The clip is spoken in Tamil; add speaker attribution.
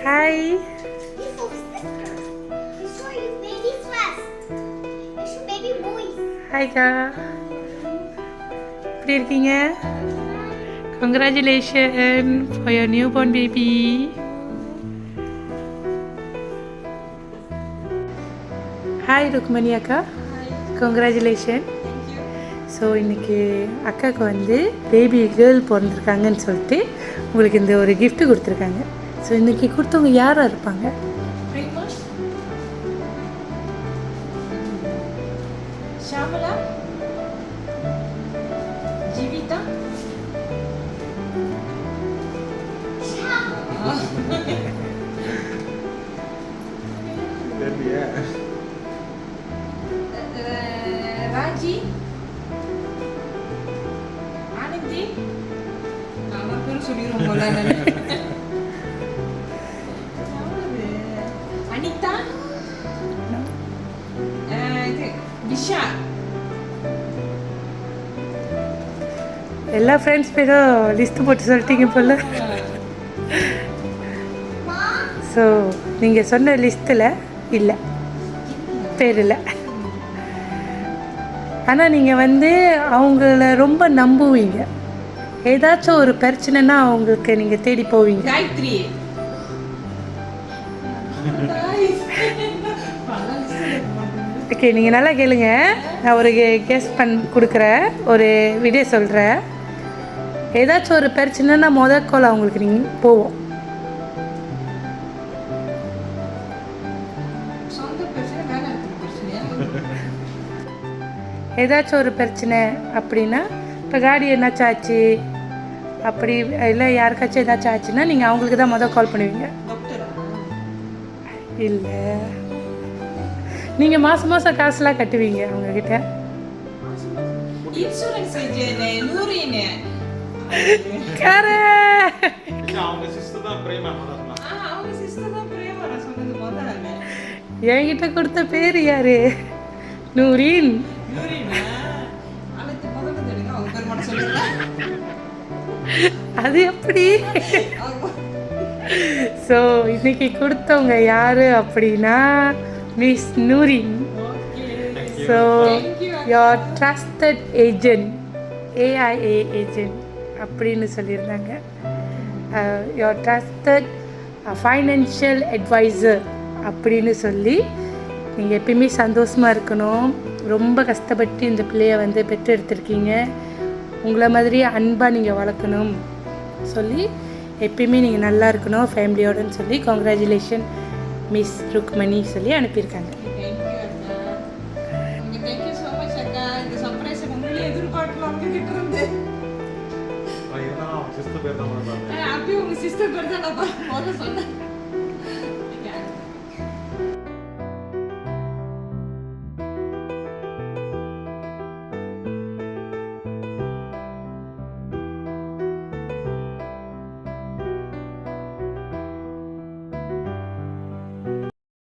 Speaker 1: ஹாய். ஹாய்க்கா, எப்படி இருக்கீங்க? Congratulation for your new born baby. Hi Rukmani அக்கா, கங்க்ராச்சுலேஷன். ஸோ இன்றைக்கி அக்காவுக்கு வந்து பேபி கேர்ள் பிறந்திருக்காங்கன்னு சொல்லிட்டு உங்களுக்கு இந்த ஒரு கிஃப்ட்டு கொடுத்துருக்காங்க. ஸோ இன்றைக்கி கொடுத்தவங்க யாராக இருப்பாங்க?
Speaker 2: ஷாமலா, ஜீவிதா, ராஜி, ஆனந்தி, அவன் பேர் சொல்லிடுவோம் போல. அனிதா, இது விஷா.
Speaker 1: எல்லா ஃப்ரெண்ட்ஸ் பேரும் லிஸ்ட்டு போட்டு சொல்லிட்டீங்க போல். ஸோ நீங்கள் சொன்ன லிஸ்ட்டில் இல்லை, பேர் இல்லை. ஆனால் நீங்கள் வந்து அவங்கள ரொம்ப நம்புவீங்க. ஏதாச்சும் ஒரு பிரச்சனைனா அவங்களுக்கு நீங்கள் தேடி போவீங்க.
Speaker 2: காயத்ரி,
Speaker 1: ஓகே, நீங்கள் நல்லா கேளுங்க. நான் ஒரு கெஸ் கொடுக்குற ஒரு வீடியோ சொல்கிறேன். ஏதாச்சும் ஒரு பிரச்சனைனா முதற்கோள் அவங்களுக்கு நீங்கள் போவோம். ஏதாச்சும் ஒரு பிரச்சனை அப்படின்னா, இப்போ காடி என்னாச்சும் ஆச்சு அப்படி இல்லை, யாருக்காச்சும் ஏதாச்சும் ஆச்சுன்னா நீங்கள் அவங்களுக்கு தான் முதல் கால் பண்ணுவீங்க. இல்லை, நீங்கள் மாதம் மாதம் காசுலாம் கட்டுவீங்க அவங்கக்கிட்ட. என்கிட்ட கொடுத்த பேர் யாரு? நூரின். அது எப்படி? ஸோ இன்னைக்கு கொடுத்தவங்க யாரு அப்படின்னா miss Noorin. So your trusted agent, AIA agent அப்படின்னு சொல்லியிருந்தாங்க. யோர் ட்ரஸ்டட் ஃபைனான்ஷியல் அட்வைசர் அப்படின்னு சொல்லி நீங்கள் எப்பயுமே சந்தோஷமாக இருக்கணும். ரொம்ப கஷ்டப்பட்டு இந்த பிள்ளையை வந்து பெற்றெடுத்திருக்கீங்க. உங்களை மாதிரி அன்பாக நீங்கள் வளர்க்கணும் சொல்லி எப்பயுமே நீங்கள் நல்லா இருக்கணும் ஃபேமிலியோடன்னு சொல்லி கங்க்ராச்சுலேஷன் மிஸ் ருக்மணி சொல்லி அனுப்பியிருக்காங்க.
Speaker 2: சிஸ்டர் பேர் தான்